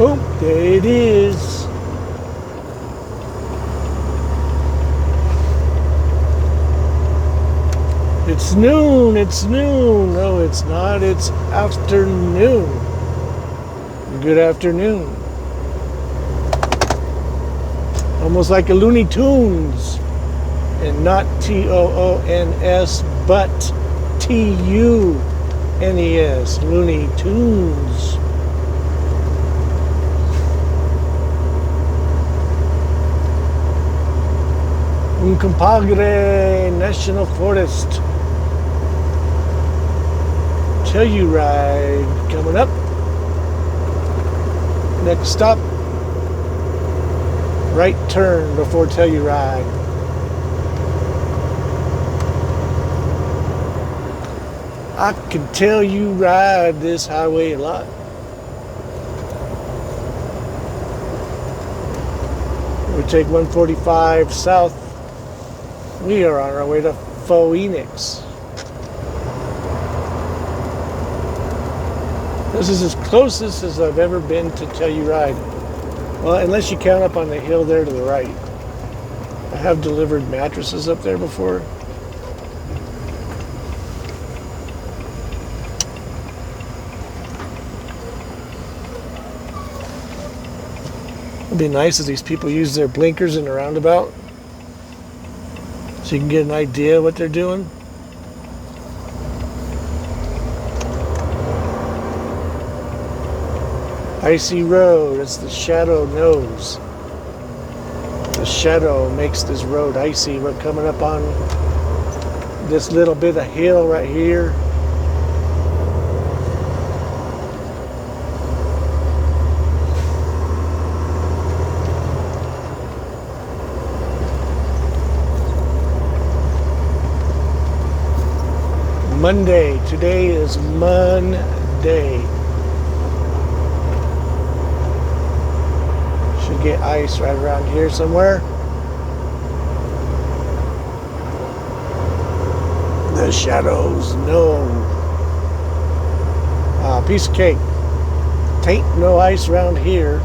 Oh, there it is. It's noon, it's noon. No, it's not, it's afternoon. Good afternoon. Almost like a Looney Tunes. And not Toons, but Tunes. Looney Tunes. Un compadre National Forest. Telluride coming up. Next stop. Right turn before Telluride. I can tell you ride this highway a lot. We take 145 south. We are on our way to Phoenix. This is as closest as I've ever been to Telluride. Well, unless you count up on the hill there to the right. I have delivered mattresses up there before. It'd be nice if these people use their blinkers in a roundabout so you can get an idea of what they're doing. Icy road, it's the shadow nose. The shadow makes this road icy. We're coming up on this little bit of hill right here. Monday. Today is Monday. Should get ice right around here somewhere. The shadows, no. Piece of cake. Tain't no ice around here.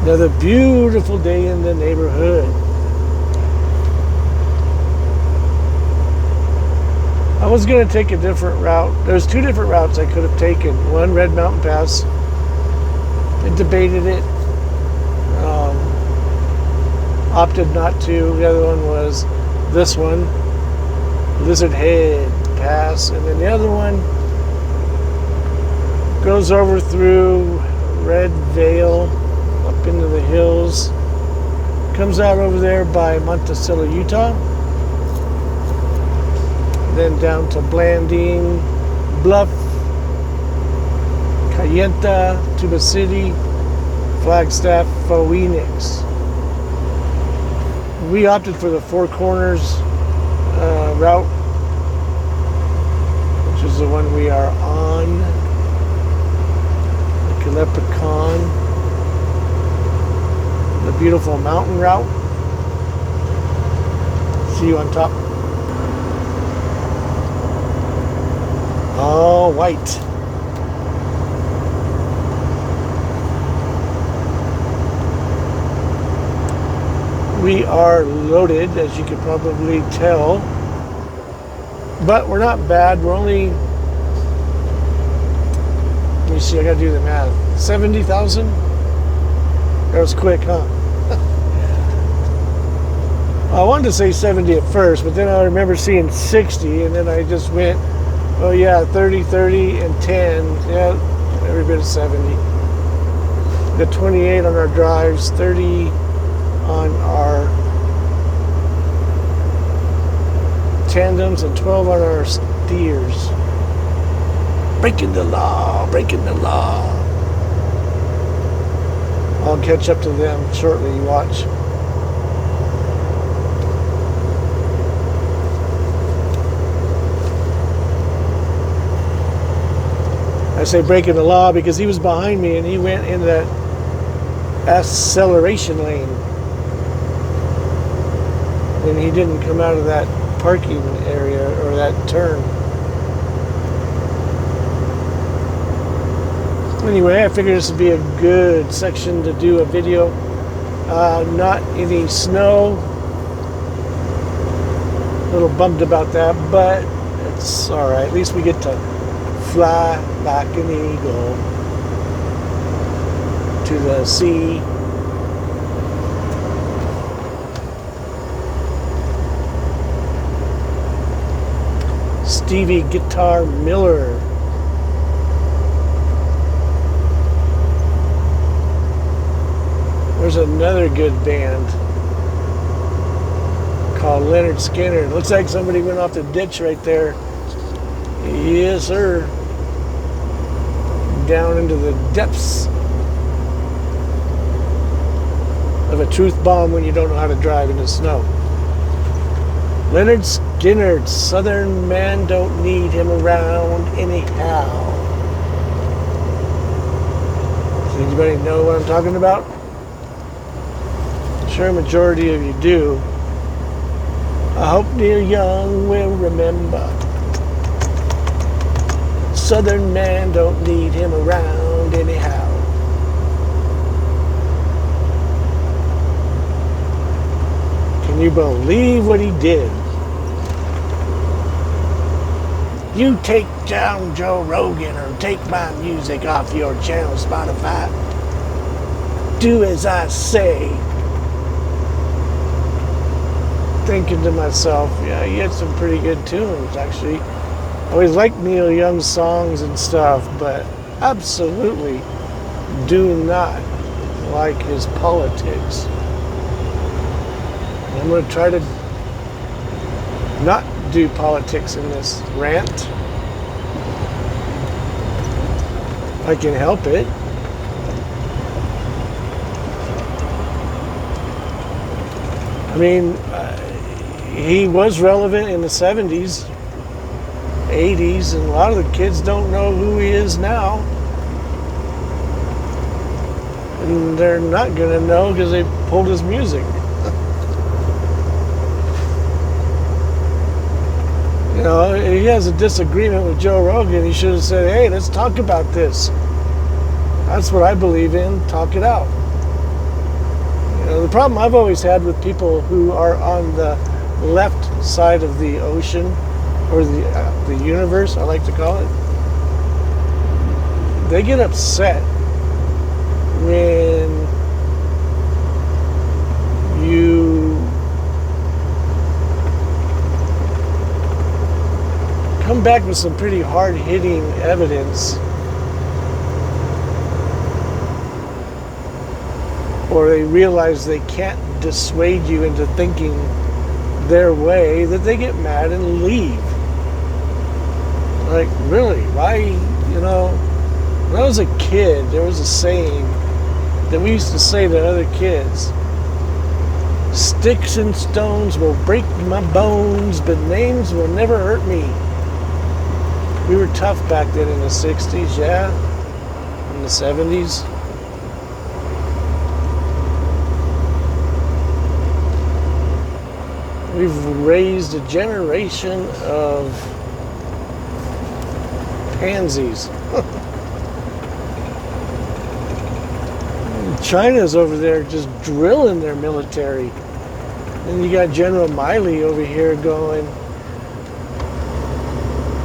Another beautiful day in the neighborhood. I was going to take a different route. There's two different routes I could have taken. One, Red Mountain Pass. I debated it. Opted not to. The other one was this one, Lizard Head Pass. And then the other one goes over through Red Vale, up into the hills, comes out over there by Monticello, Utah, then down to Blanding, Bluff, Kayenta, Tuba City, Flagstaff, Phoenix. We opted for the Four Corners route, which is the one we are on, the Leprechaun. The beautiful mountain route. See you on top. All white. We are loaded, as you can probably tell. But we're not bad. We're only, let me see, I gotta do the math. 70,000? That was quick, huh? I wanted to say 70 at first, but then I remember seeing 60, and then I just went, oh yeah, 30, 30, and 10. Yeah, every bit of 70. The 28 on our drives, 30 on our tandems, and 12 on our steers. Breaking the law, breaking the law. I'll catch up to them shortly, you watch. I say breaking the law because he was behind me and he went in that acceleration lane. And he didn't come out of that parking area or that turn. Anyway, I figured this would be a good section to do a video. Not any snow. A little bummed about that, but it's alright. At least we get to fly like an eagle to the sea. Stevie Guitar Miller. There's another good band called Leonard Skinner. Looks like somebody went off the ditch right there. Yes, sir. Down into the depths of a truth bomb when you don't know how to drive in the snow. Leonard Skinner, Southern man, don't need him around anyhow. Does anybody know what I'm talking about? I'm sure a majority of you do. I hope Neil Young will remember. Southern man, don't need him around anyhow. Can you believe what he did? You take down Joe Rogan or take my music off your channel, Spotify. Do as I say. Thinking to myself, yeah, he had some pretty good tunes, actually. I always liked Neil Young's songs and stuff, but absolutely do not like his politics. I'm going to try to not do politics in this rant. I can help it. I mean, he was relevant in the 70s, 80s, and a lot of the kids don't know who he is now. And they're not going to know because they pulled his music. You know, he has a disagreement with Joe Rogan. He should have said, hey, let's talk about this. That's what I believe in. Talk it out. You know, the problem I've always had with people who are on the left side of the ocean, or the universe, I like to call it, they get upset when you come back with some pretty hard-hitting evidence, or they realize they can't dissuade you into thinking their way, that they get mad and leave. Like, really? Why? You know, when I was a kid, there was a saying that we used to say to other kids: sticks and stones will break my bones, but names will never hurt me. We were tough back then in the 60s, yeah, in the 70s. We've raised a generation of pansies. China's over there just drilling their military. And you got General Miley over here going,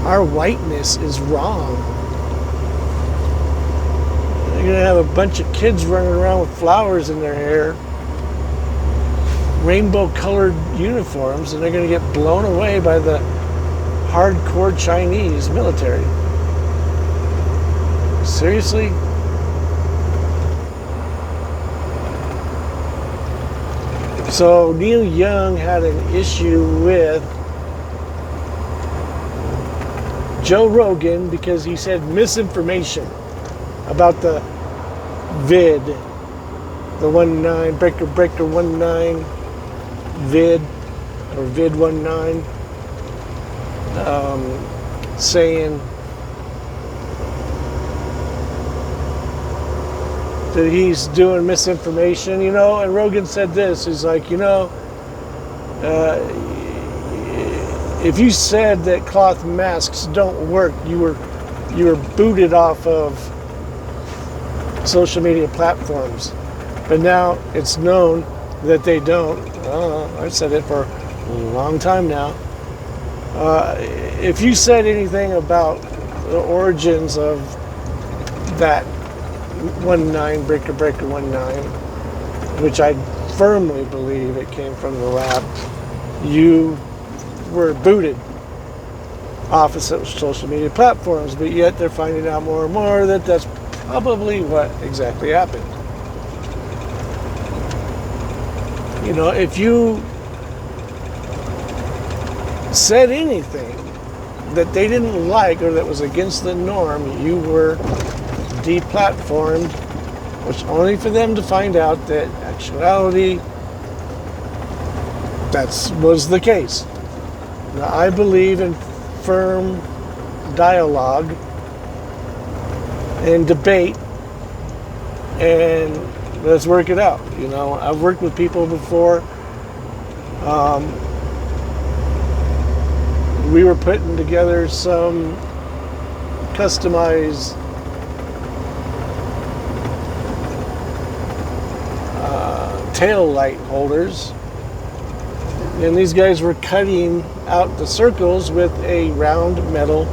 our whiteness is wrong. You're going to have a bunch of kids running around with flowers in their hair, rainbow-colored uniforms, and they're going to get blown away by the hardcore Chinese military. Seriously? So Neil Young had an issue with Joe Rogan because he said misinformation about the vid, the 19 breaker 19 vid, or vid 19, saying that he's doing misinformation, and Rogan said this, he's like, if you said that cloth masks don't work, you were booted off of social media platforms. But now it's known that they don't. I've said it for a long time now. If you said anything about the origins of that 19 breaker 19, which I firmly believe it came from the lab, you were booted off of social media platforms, but yet they're finding out more and more that that's probably what exactly happened. If you said anything that they didn't like or that was against the norm, you were deplatformed, which only for them to find out that actuality that was the case. Now, I believe in firm dialogue and debate, and let's work it out. I've worked with people before. We were putting together some customized tail light holders, and these guys were cutting out the circles with a round metal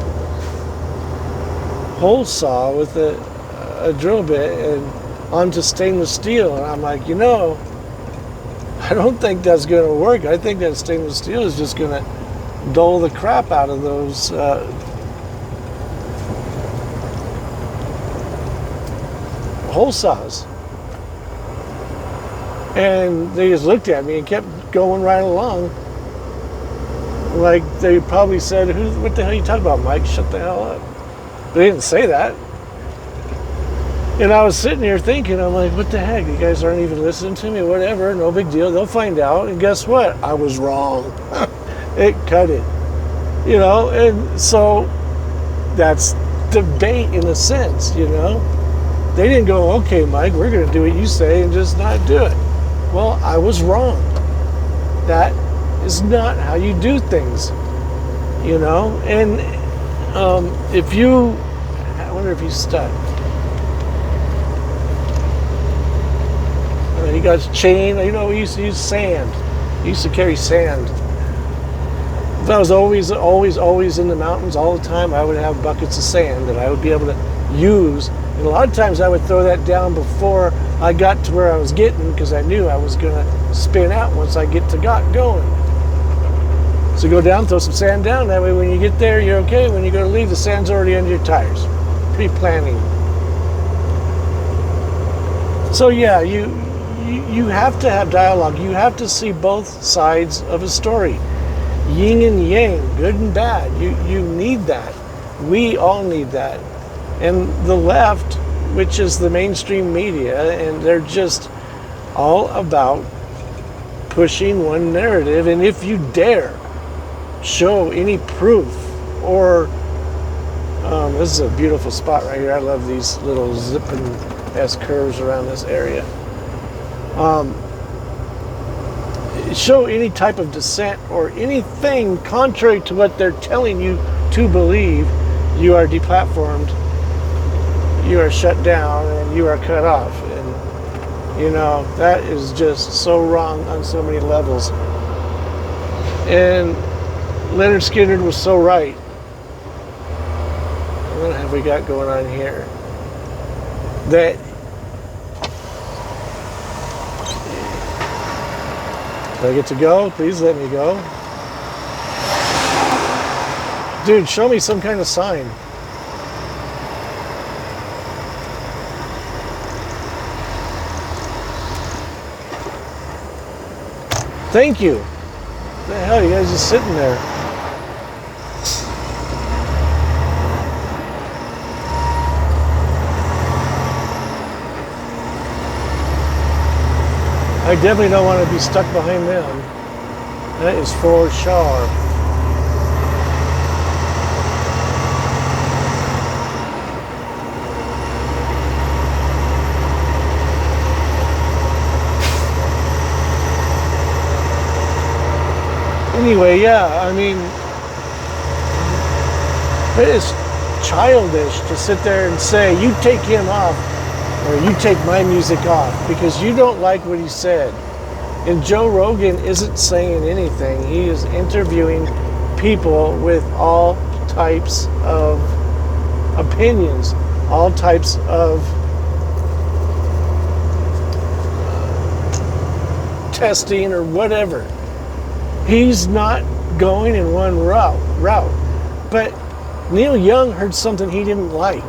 hole saw with a drill bit and onto stainless steel. And I'm like, I don't think that's going to work. I think that stainless steel is just going to dull the crap out of those hole saws. And they just looked at me and kept going right along. Like they probably said, what the hell are you talking about, Mike? Shut the hell up. They didn't say that. And I was sitting here thinking, I'm like, what the heck? You guys aren't even listening to me? Whatever, no big deal. They'll find out. And guess what? I was wrong. It cut it. And so that's debate in a sense, They didn't go, okay, Mike, we're going to do what you say and just not do it. Well, I was wrong. That is not how you do things, And I wonder if he's stuck. He got his chain. We used to use sand. We used to carry sand. If I was always in the mountains all the time, I would have buckets of sand that I would be able to use. And a lot of times I would throw that down before I got to where I was getting, because I knew I was going to spin out once I get to going. So go down, throw some sand down. That way when you get there, you're okay. When you go to leave, the sand's already under your tires. Pre-planning. So yeah, you have to have dialogue. You have to see both sides of a story. Yin and yang, good and bad. You need that. We all need that. And the left, which is the mainstream media, and they're just all about pushing one narrative. And if you dare show any proof or this is a beautiful spot right here. I love these little zipping ass curves around this area. Show any type of dissent or anything contrary to what they're telling you to believe, you are deplatformed, you are shut down, and you are cut off. And that is just so wrong on so many levels. And Leonard Skinner was so right. What have we got going on here? That do I get to go? Please let me go. Dude, show me some kind of sign. Thank you. What the hell, you guys just sitting there? I definitely don't want to be stuck behind them. That is for sure. Anyway, yeah, I mean, it is childish to sit there and say, you take him off or you take my music off because you don't like what he said. And Joe Rogan isn't saying anything. He is interviewing people with all types of opinions, all types of testing or whatever. He's not going in one route. But Neil Young heard something he didn't like.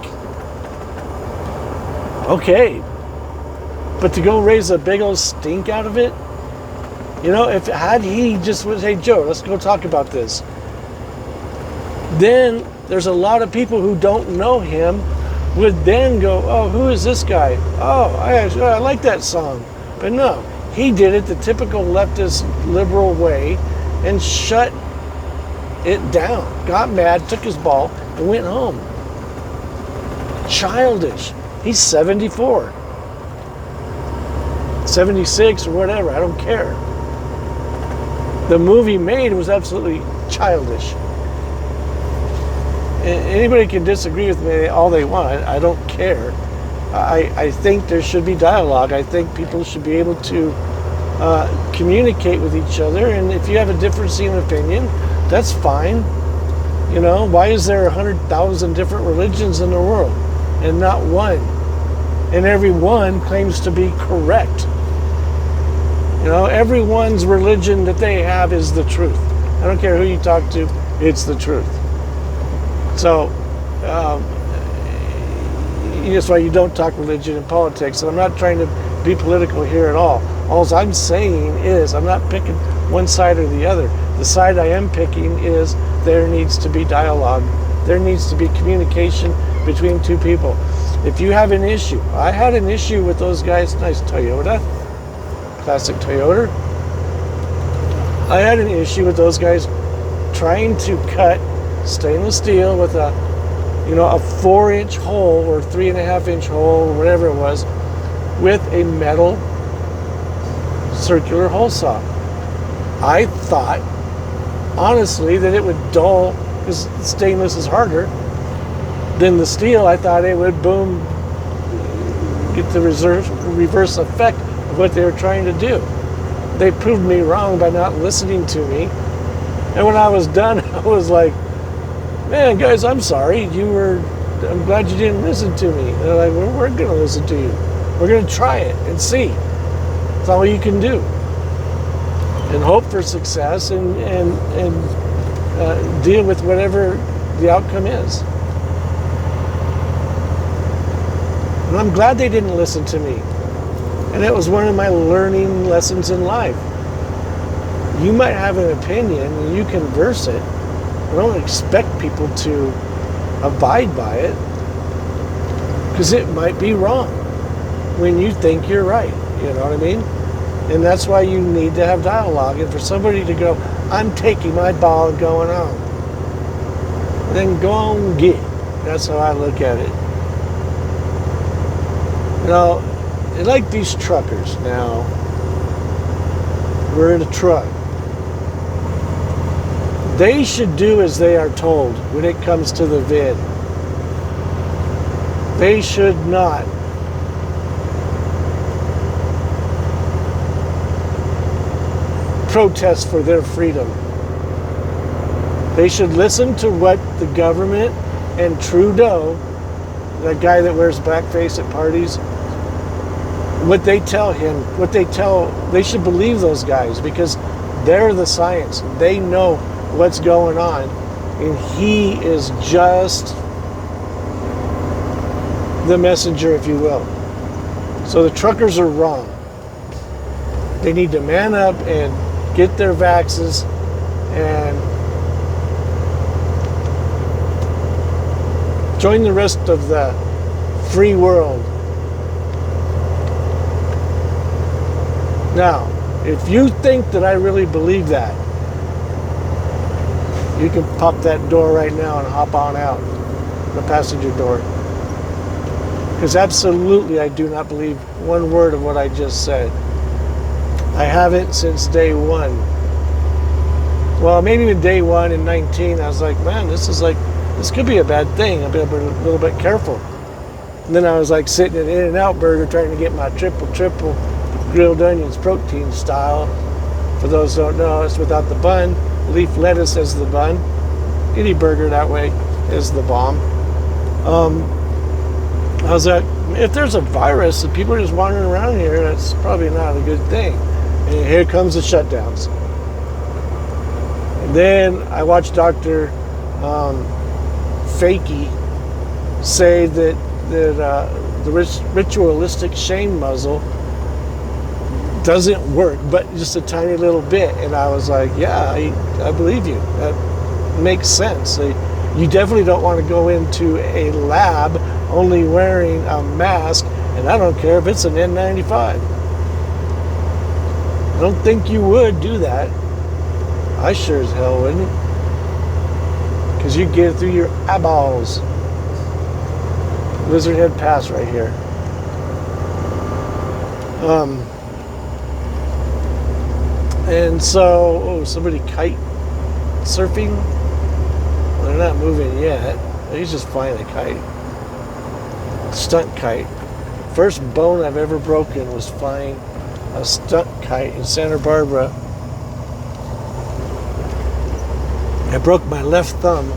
Okay. But to go raise a big old stink out of it, you know, had he just was, hey Joe, let's go talk about this. Then there's a lot of people who don't know him would then go, oh, who is this guy? Oh, I like that song. But no, he did it the typical leftist liberal way and shut it down. Got mad, took his ball, and went home. Childish. He's 74. 76 or whatever, I don't care. The movie made was absolutely childish. Anybody can disagree with me all they want. I don't care. I think there should be dialogue. I think people should be able to communicate with each other. And if you have a difference in opinion, that's fine. You know, why is there 100,000 different religions in the world and not one? And every one claims to be correct. You know, everyone's religion that they have is the truth. I don't care who you talk to, it's the truth. So, that's why you don't talk religion and politics. And I'm not trying to be political here at all. All I'm saying is I'm not picking one side or the other. The side I am picking is there needs to be dialogue. There needs to be communication between two people. If you have an issue, I had an issue with those guys, nice Toyota, classic Toyota. I had an issue with those guys trying to cut stainless steel with a 4-inch hole or 3.5-inch hole or whatever it was with a metal circular hole saw. I thought, honestly, that it would dull, because stainless is harder than the steel. I thought it would get the reverse effect of what they were trying to do. They proved me wrong by not listening to me. And when I was done, I was like, man, guys, I'm sorry. I'm glad you didn't listen to me. And they're like, well, we're going to listen to you. We're going to try it and see. That's all you can do. And hope for success and deal with whatever the outcome is. And I'm glad they didn't listen to me. And it was one of my learning lessons in life. You might have an opinion and you converse it. I don't expect people to abide by it, because it might be wrong when you think you're right. You know what I mean? And that's why you need to have dialogue. And for somebody to go, I'm taking my ball and going on, then go on and get it. That's how I look at it. You know, like these truckers now. We're in a truck. They should do as they are told when it comes to the vid. They should not protest for their freedom. They should listen to what the government and Trudeau, that guy that wears blackface at parties, what they tell him, they should believe those guys, because they're the science. They know what's going on, and he is just the messenger, if you will. So the truckers are wrong. They need to man up and get their vaxes and join the rest of the free world. Now, if you think that I really believe that, you can pop that door right now and hop on out, the passenger door. Because absolutely I do not believe one word of what I just said. I haven't since day one. Well, maybe even day 1 in 19, I was like, man, this could be a bad thing. I'll be a little bit careful. And then I was like sitting at In-N-Out Burger trying to get my triple grilled onions protein style. For those who don't know, it's without the bun. Leaf lettuce as the bun. Any burger that way is the bomb. I was like, if there's a virus and people are just wandering around here, that's probably not a good thing. And here comes the shutdowns. And then I watched Dr. Fakey say that the ritualistic shame muzzle doesn't work, but just a tiny little bit. And I was like, yeah, I believe you. That makes sense. You definitely don't want to go into a lab only wearing a mask, and I don't care if it's an N95. I don't think you would do that. I sure as hell wouldn't. Because you get it through your eyeballs. Lizard Head Pass right here. And so, somebody kite surfing? Well, they're not moving yet. He's just flying a kite. Stunt kite. First bone I've ever broken was flying a stunt kite in Santa Barbara. I broke my left thumb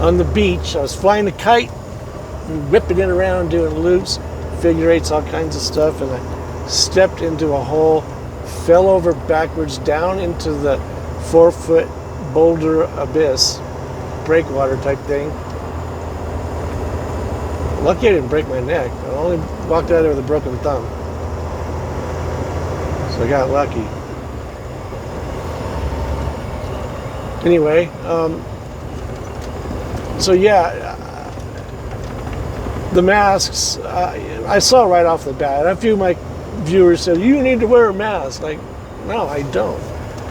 on the beach. I was flying a kite and whipping it around, doing loops, figure eights, all kinds of stuff, and I stepped into a hole, fell over backwards down into the 4-foot boulder abyss, breakwater type thing. Lucky I didn't break my neck. I only walked out of there with a broken thumb. So I got lucky. Anyway, so yeah, the masks, I saw right off the bat. A few of my viewers said, you need to wear a mask. Like, no, I don't.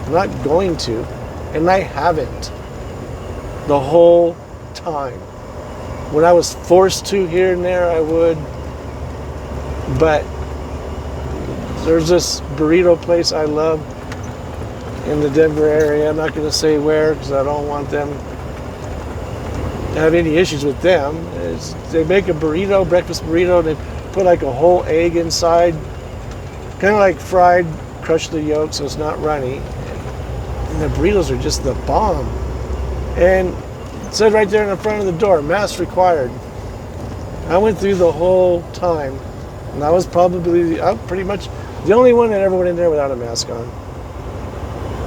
I'm not going to. And I haven't the whole time. When I was forced to here and there, I would. But there's this burrito place I love in the Denver area. I'm not going to say where because I don't want them to have any issues with them. They make a burrito, breakfast burrito, and they put like a whole egg inside, kind of like fried, crush the yolk so it's not runny. And the burritos are just the bomb. And it said right there in the front of the door, mask required. I went through the whole time, and I was probably pretty much the only one that ever went in there without a mask on.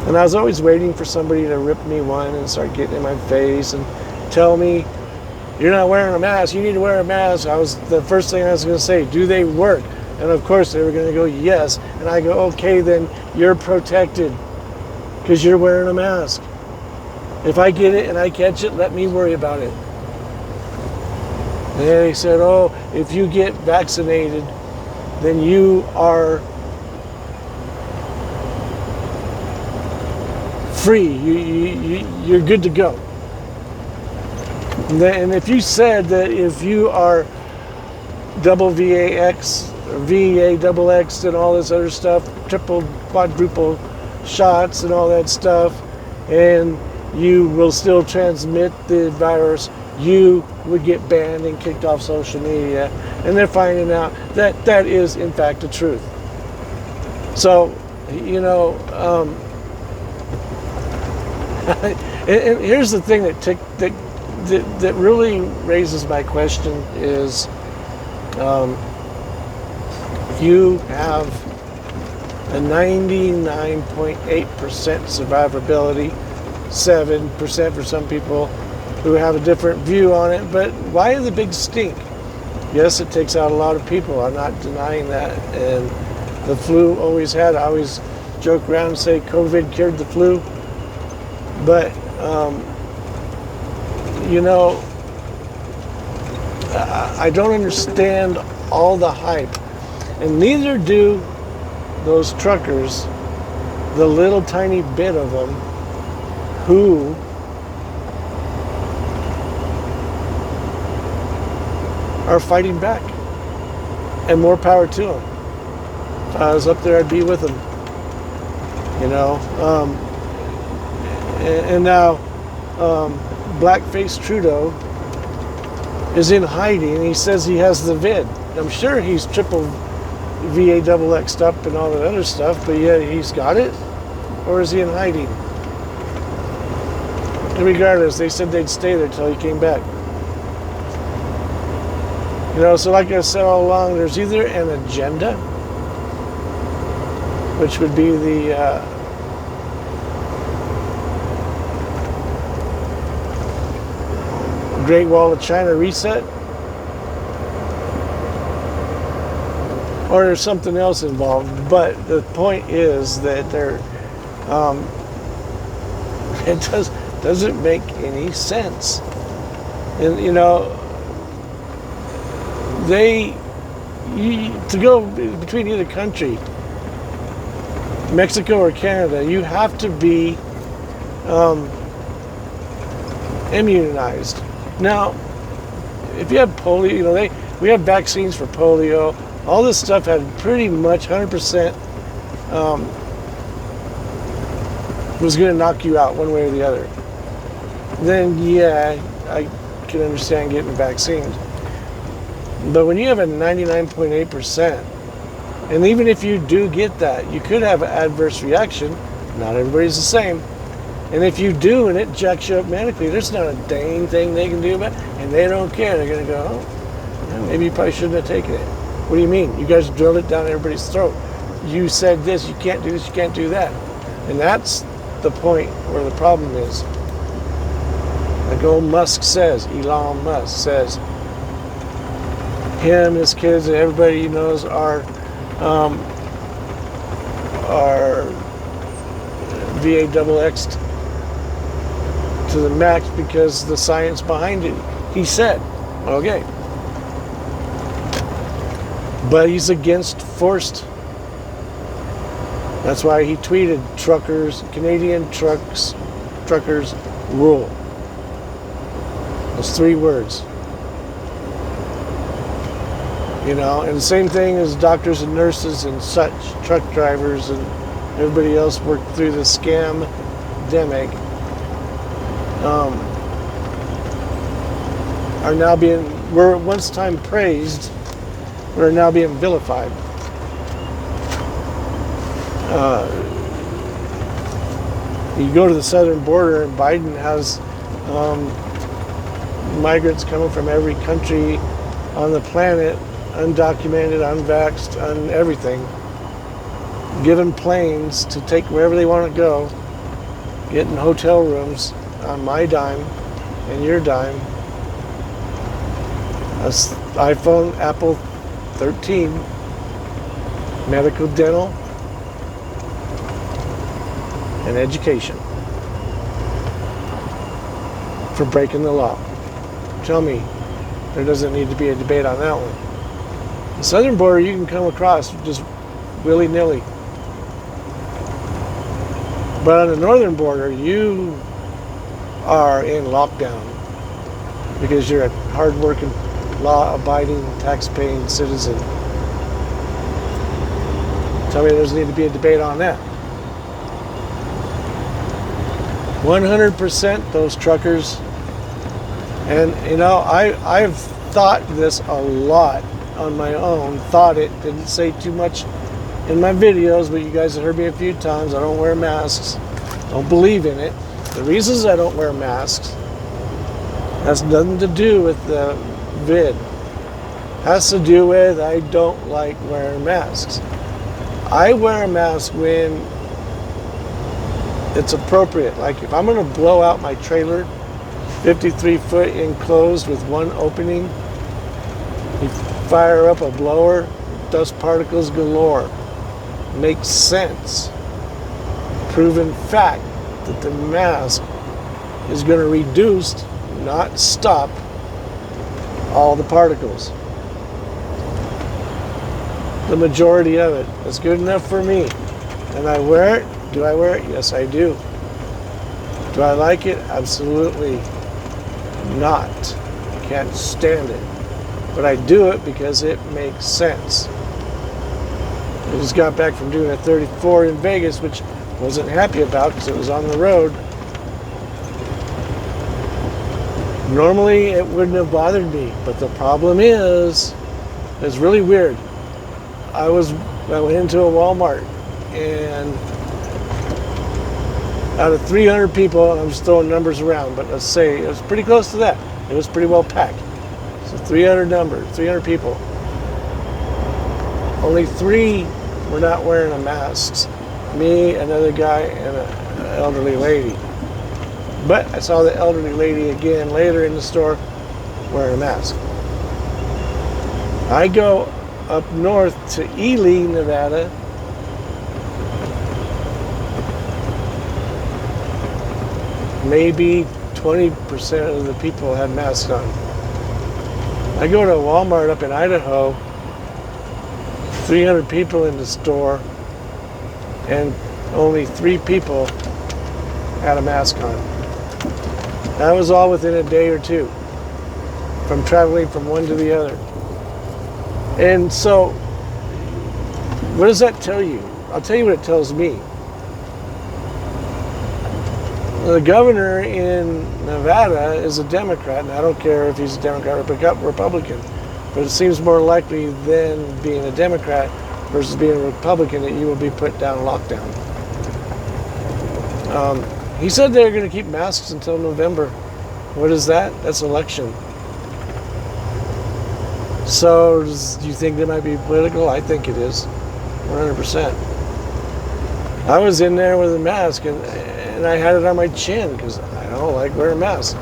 And I was always waiting for somebody to rip me one and start getting in my face and tell me, you're not wearing a mask, you need to wear a mask. The first thing I was going to say, do they work? And of course they were going to go, yes. And I go, okay, then you're protected because you're wearing a mask. If I get it and I catch it, let me worry about it. And they said, oh, if you get vaccinated, then you are free. You're good to go. And if you said that if you are double VAX, or VA XX and all this other stuff, triple, quadruple shots and all that stuff, and you will still transmit the virus, you would get banned and kicked off social media. And they're finding out that that is in fact the truth. So, you know, and here's the thing that really raises my question is, you have a 99.8% survivability, 7% for some people who have a different view on it. But why the big stink? Yes, it takes out a lot of people. I'm not denying that. And the flu always had. I always joke around and say COVID cured the flu. But, you know, I don't understand all the hype. And neither do those truckers, the little tiny bit of them, who are fighting back. And more power to them. If I was up there, I'd be with them. you know. And now blackface Trudeau is in hiding. He says he has the vid. I'm sure he's triple VAXX'd up and all that other stuff, but yet he's got it? Or is he in hiding? And regardless, they said they'd stay there till he came back. You know, so like I said all along, there's either an agenda, which would be the Great Wall of China reset, or there's something else involved. But the point is that it doesn't make any sense. And you know, to go between either country, Mexico or Canada, you have to be immunized. Now, if you have polio, you know, we have vaccines for polio. All this stuff had pretty much 100% was going to knock you out one way or the other. Then, yeah, I can understand getting vaccines. But when you have a 99.8%, and even if you do get that, you could have an adverse reaction. Not everybody's the same. And if you do and it jacks you up medically, there's not a dang thing they can do about it. And they don't care. They're going to go, oh, well, maybe you probably shouldn't have taken it. What do you mean? You guys drilled it down everybody's throat. You said this, you can't do this, you can't do that. And that's the point where the problem is. Like old Musk says, Elon Musk says, him, his kids, and everybody he knows are VAXX'd to the max because the science behind it. He said, okay. But he's against forced. That's why he tweeted, Canadian truckers rule. Those 3 words. You know, and the same thing as doctors and nurses and such, truck drivers and everybody else worked through the scam-demic, are now were at once time praised, but are now being vilified. You go to the southern border and Biden has migrants coming from every country on the planet, undocumented, unvaxxed, everything, given planes to take wherever they want to go, getting hotel rooms on my dime and your dime, iPhone, Apple 13, medical, dental, and education for breaking the law. Tell me, there doesn't need to be a debate on that one. The southern border you can come across just willy-nilly. But on the northern border, you are in lockdown because you're a hard-working, law-abiding, tax-paying citizen. Tell me there doesn't need to be a debate on that. 100% those truckers, and you know, I've thought this a lot on my own, didn't say too much in my videos, but you guys have heard me a few times. I don't wear masks, don't believe in it. The reasons I don't wear masks has nothing to do with the vid. Has to do with I don't like wearing masks. I wear a mask when it's appropriate. Like if I'm going to blow out my trailer, 53-foot enclosed with one opening, you fire up a blower, dust particles galore. Makes sense. Proven fact that the mask is going to reduce, not stop, all the particles. The majority of it. That's good enough for me. And I wear it. Do I wear it? Yes, I do. Do I like it? Absolutely not. I can't stand it. But I do it because it makes sense. I just got back from doing a 34 in Vegas, which wasn't happy about because it was on the road. Normally it wouldn't have bothered me, but the problem is, it's really weird. I went into a Walmart, and out of 300 people, and I'm just throwing numbers around, but let's say it was pretty close to that. It was pretty well packed. So 300 people. Only 3 were not wearing masks. Me, another guy, and an elderly lady. But I saw the elderly lady again later in the store wearing a mask. I go up north to Elon, Nevada. Maybe 20% of the people had masks on. I go to a Walmart up in Idaho, 300 people in the store, and only 3 people had a mask on. That was all within a day or two from traveling from one to the other. And so, what does that tell you? I'll tell you what it tells me. The governor in Nevada is a Democrat, and I don't care if he's a Democrat or Republican, but it seems more likely than being a Democrat versus being a Republican that you will be put down lockdown. He said they're going to keep masks until November. What is that? That's election. So, do you think that might be political? I think it is, 100%. I was in there with a mask, and I had it on my chin because I don't like wearing masks.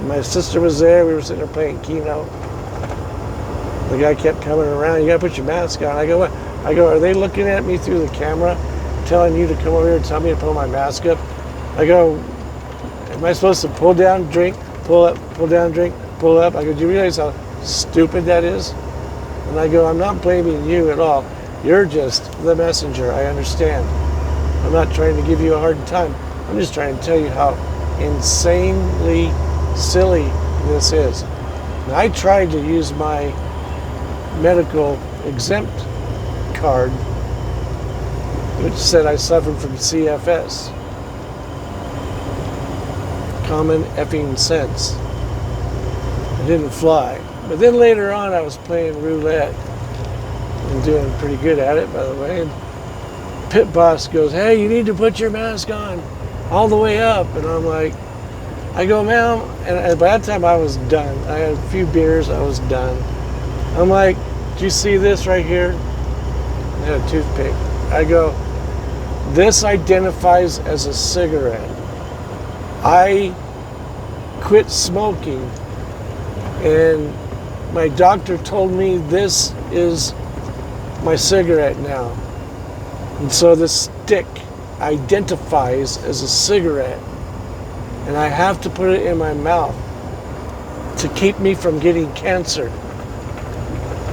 My sister was there. We were sitting there playing Keno. The guy kept coming around. You got to put your mask on. I go, what? I go, are they looking at me through the camera, telling you to come over here and tell me to put my mask up? I go, am I supposed to pull down, drink, pull up, pull down, drink, pull up? I go, do you realize how stupid that is? And I go, I'm not blaming you at all. You're just the messenger. I understand. I'm not trying to give you a hard time. I'm just trying to tell you how insanely silly this is. And I tried to use my medical exempt card, which said I suffered from CFS. Common effing sense. It didn't fly. But then later on I was playing roulette and doing pretty good at it, by the way. And pit boss goes, hey, you need to put your mask on all the way up. And I'm like, I go, ma'am, and by that time I was done. I had a few beers, I was done. I'm like, do you see this right here? I had a toothpick. I go, this identifies as a cigarette. I quit smoking, and my doctor told me this is my cigarette now. And so the stick identifies as a cigarette, and I have to put it in my mouth to keep me from getting cancer.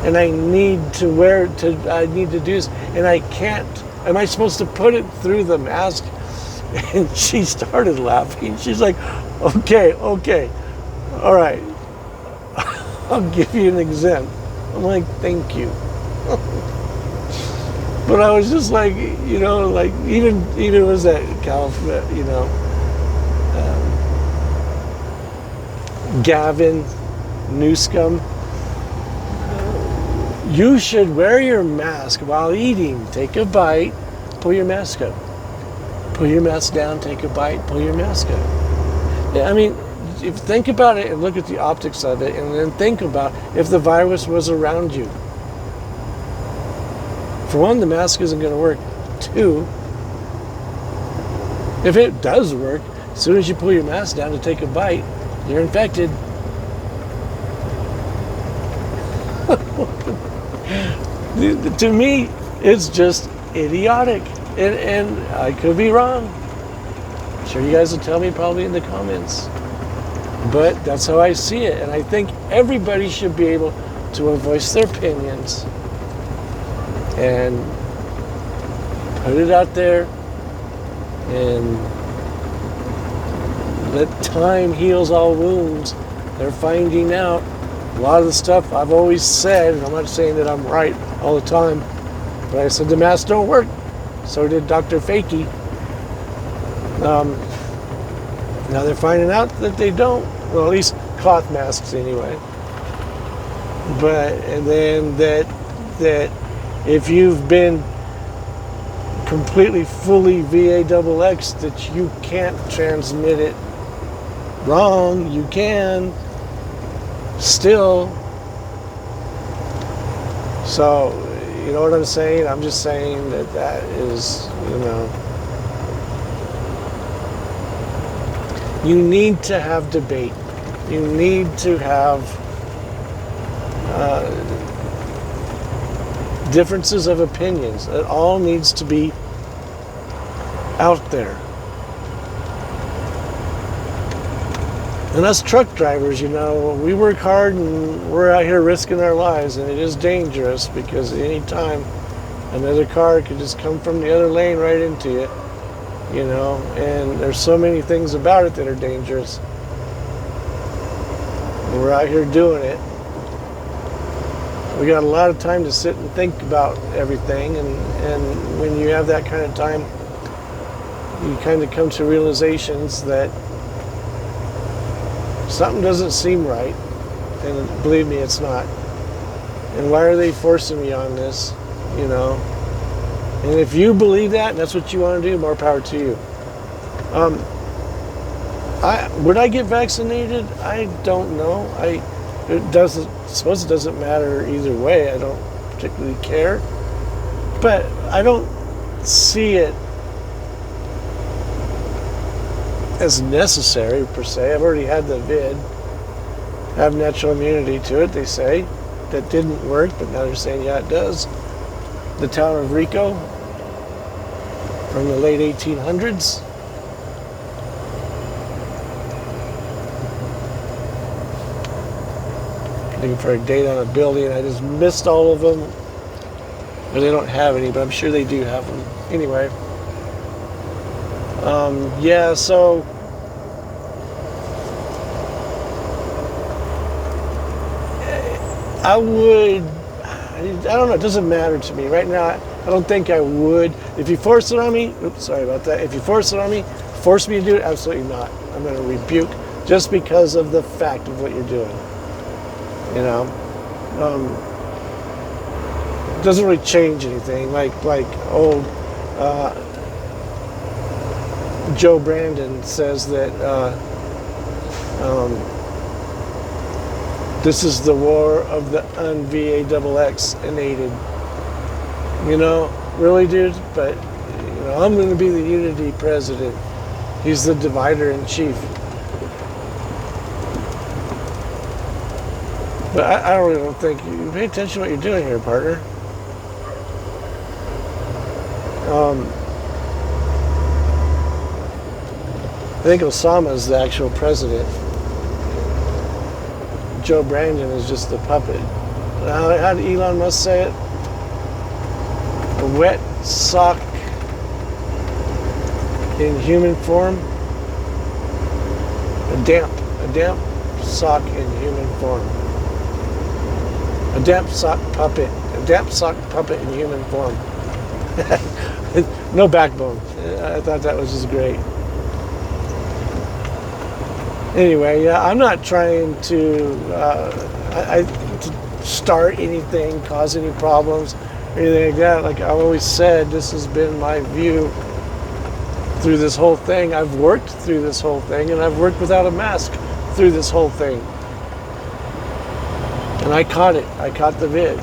And I need to wear it, I need to do this, and I can't. Am I supposed to put it through the mask? And she started laughing. She's like, okay, all right, I'll give you an exempt. I'm like, thank you. But I was just like, you know, like even was that California, you know, Gavin Newscomb. You should wear your mask while eating. Take a bite, pull your mask up. Pull your mask down, take a bite, pull your mask up. Yeah, I mean, if you think about it and look at the optics of it, and then think about if the virus was around you. For one, the mask isn't going to work. 2, if it does work, as soon as you pull your mask down to take a bite, you're infected. To me, it's just idiotic. And I could be wrong. I'm sure you guys will tell me probably in the comments. But that's how I see it. And I think everybody should be able to voice their opinions and put it out there and let time heals all wounds. They're finding out a lot of the stuff I've always said, and I'm not saying that I'm right all the time, but I said the masks don't work. So did Dr. Fakey. Now they're finding out that they don't. Well, at least cloth masks anyway. But and then that if you've been completely fully VAXX, that you can't transmit it. Wrong, you can still. So, you know what I'm saying? I'm just saying that is, you need to have debate. You need to have differences of opinions. It all needs to be out there. And us truck drivers, we work hard and we're out here risking our lives, and it is dangerous because any time another car could just come from the other lane right into you, and there's so many things about it that are dangerous. And we're out here doing it. We got a lot of time to sit and think about everything, and when you have that kind of time, you kind of come to realizations that something doesn't seem right, and believe me, it's not. And why are they forcing me on this, And if you believe that, and that's what you want to do, more power to you. Would I get vaccinated? I don't know. I suppose it doesn't matter either way. I don't particularly care. But I don't see it as necessary per se. I've already had the vid. I have natural immunity to it, they say. That didn't work, but now they're saying, yeah, it does. The town of Rico from the late 1800s. Looking for a date on a building. I just missed all of them. But they don't have any, but I'm sure they do have them. Anyway. Yeah, so I don't know, it doesn't matter to me. Right now, I don't think I would. If you force it on me, sorry about that. If you force it on me, force me to do it, absolutely not. I'm going to rebuke just because of the fact of what you're doing. It doesn't really change anything. Like old Joe Brandon says that this is the war of the un-VAXXinated. Really, dude? But, I'm going to be the unity president. He's the divider in chief. But I really don't think you pay attention to what you're doing here, partner. I think Osama is the actual president. Joe Brandon is just the puppet. How did Elon Musk say it? A wet sock in human form. A damp sock in human form. A damp sock puppet in human form. No backbone. I thought that was just great. Anyway, yeah, I'm not trying to start anything, cause any problems, or anything like that. Like I've always said, this has been my view through this whole thing. I've worked through this whole thing, and I've worked without a mask through this whole thing. And I caught it. I caught the vid.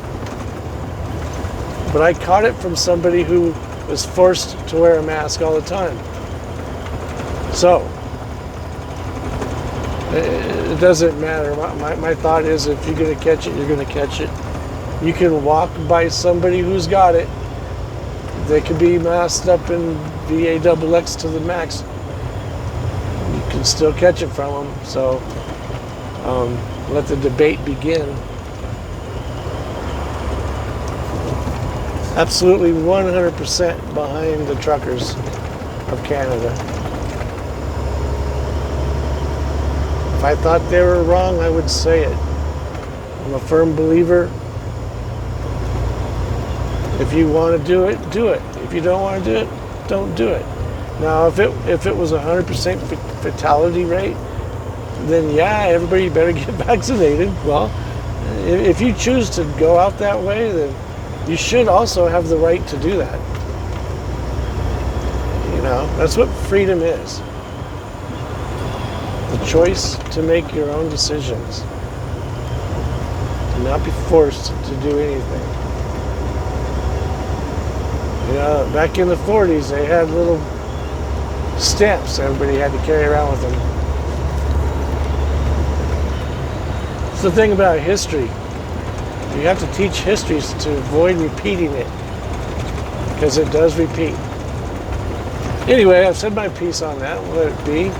But I caught it from somebody who was forced to wear a mask all the time. So, it doesn't matter. My thought is, if you're going to catch it, you're going to catch it. You can walk by somebody who's got it. They could be masked up in VAXX to the max. You can still catch it from them. So, let the debate begin. Absolutely 100% behind the truckers of Canada. If I thought they were wrong, I would say it. I'm a firm believer. If you want to do it, do it. If you don't want to do it, don't do it. Now, if it was 100% fatality rate, then yeah, everybody better get vaccinated. Well, if you choose to go out that way, then you should also have the right to do that. You know, that's what freedom is. The choice to make your own decisions. To not be forced to do anything. You know, back in the 40s, they had little stamps everybody had to carry around with them. It's the thing about history. You have to teach history to avoid repeating it, because it does repeat. Anyway, I've said my piece on that. Let it be.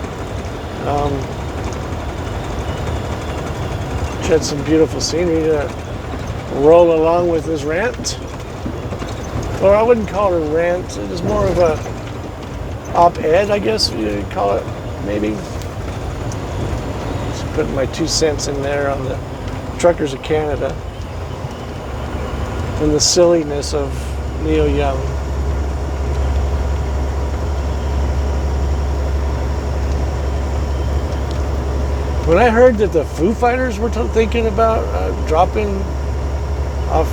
Had some beautiful scenery to roll along with this rant. Or I wouldn't call it a rant. It is more of a op-ed, I guess you'd call it, maybe. Just putting my 2 cents in there on the truckers of Canada and the silliness of Neil Young. When I heard that the Foo Fighters were thinking about dropping off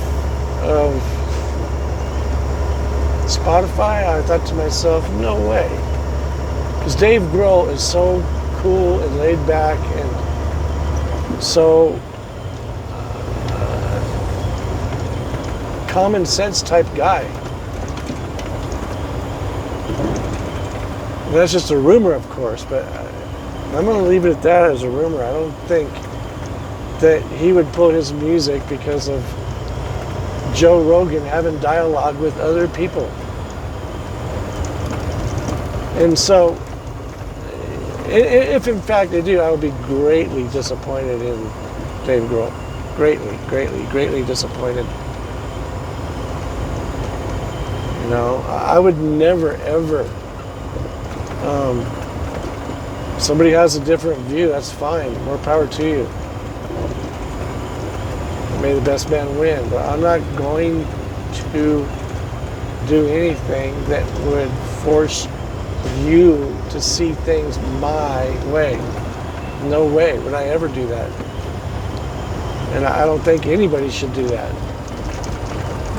of Spotify, I thought to myself, no way. Because Dave Grohl is so cool and laid back and so common sense type guy. And that's just a rumor, of course, but I'm going to leave it at that as a rumor. I don't think that he would pull his music because of Joe Rogan having dialogue with other people. And so, if in fact they do, I would be greatly disappointed in Dave Grohl. Greatly disappointed. You know, I would never, ever... somebody has a different view, that's fine. More power to you. May the best man win. But I'm not going to do anything that would force you to see things my way. No way would I ever do that. And I don't think anybody should do that.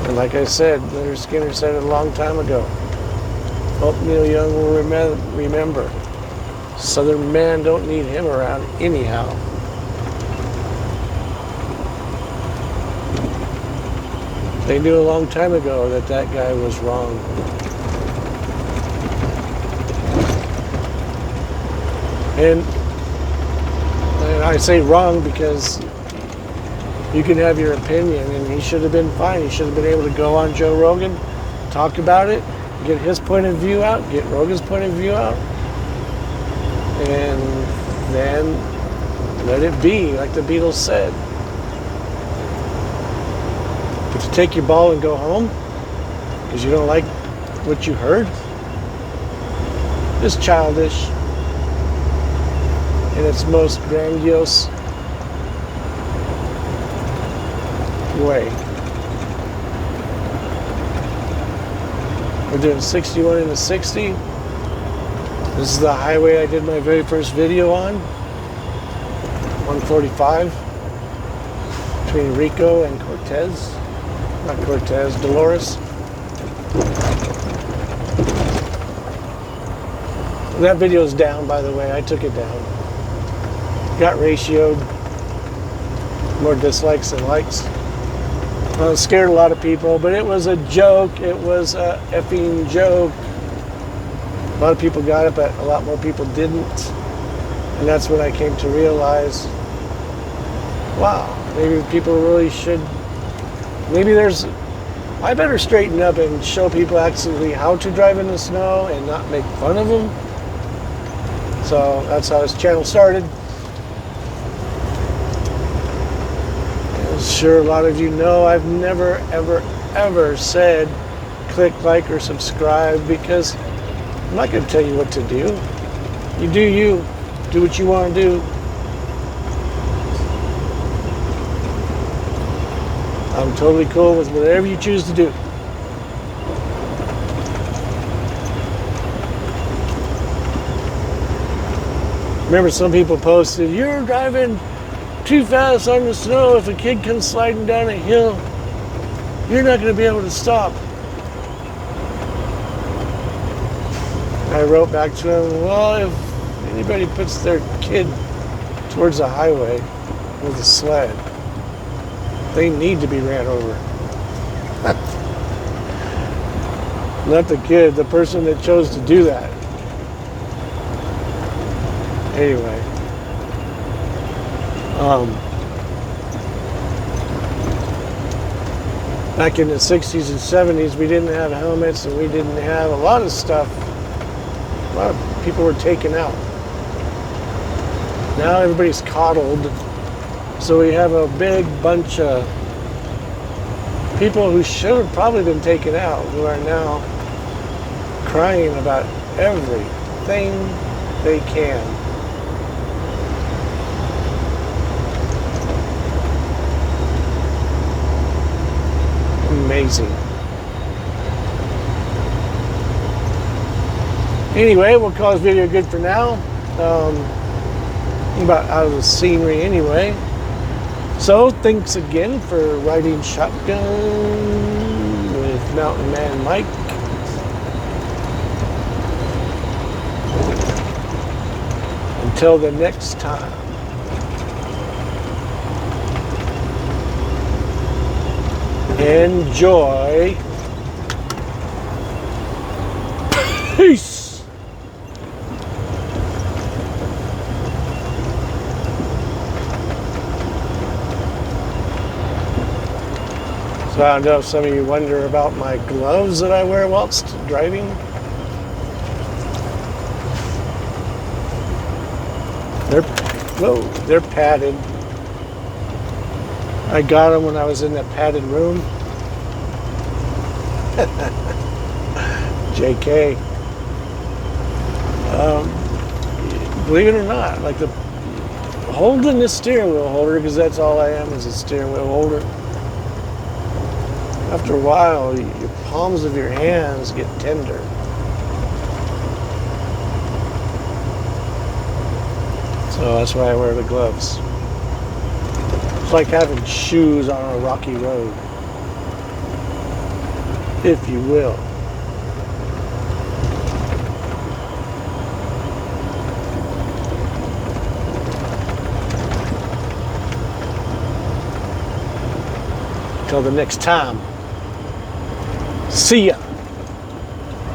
And like I said, Leonard Skinner said it a long time ago. Hope Neil Young will remember. Southern man don't need him around anyhow. They knew a long time ago that that guy was wrong. And I say wrong because you can have your opinion, and he should have been fine. He should have been able to go on Joe Rogan, talk about it, get his point of view out, get Rogan's point of view out, and then let it be, like the Beatles said. But to take your ball and go home because you don't like what you heard is childish in its most grandiose way. We're doing 61 into 60. This is the highway I did my very first video on. 145 between Rico and Cortez. Not Cortez, Dolores. That video's down, by the way. I took it down. Got ratioed. More dislikes than likes. It scared a lot of people, but it was a joke. It was a effing joke. A lot of people got it, but a lot more people didn't. And that's when I came to realize, wow, maybe people really should, I better straighten up and show people actually how to drive in the snow and not make fun of them. So that's how this channel started. Sure, a lot of you know I've never, ever, ever said click like or subscribe, because I'm not going to tell you what to do. You do you. Do what you want to do. I'm totally cool with whatever you choose to do. Remember, some people posted, "You're driving too fast on the snow. If a kid comes sliding down a hill, you're not going to be able to stop." I wrote back to him, "Well, if anybody puts their kid towards the highway with a sled, they need to be ran over." Not the kid, the person that chose to do that. Anyway. Back in the 60s and 70s, we didn't have helmets and we didn't have a lot of stuff. A lot of people were taken out. Now everybody's coddled. So we have a big bunch of people who should have probably been taken out who are now crying about everything they can. Amazing. Anyway, we'll call this video good for now. About out of the scenery anyway. So, thanks again for riding shotgun with Mountain Man Mike. Until the next time. Enjoy. Peace. So I don't know if some of you wonder about my gloves that I wear whilst driving. They're padded. I got them when I was in that padded room. JK. Believe it or not, like holding the steering wheel holder, because that's all I am, is a steering wheel holder. After a while, your palms of your hands get tender. So that's why I wear the gloves. It's like having shoes on a rocky road, if you will. Till the next time. See ya.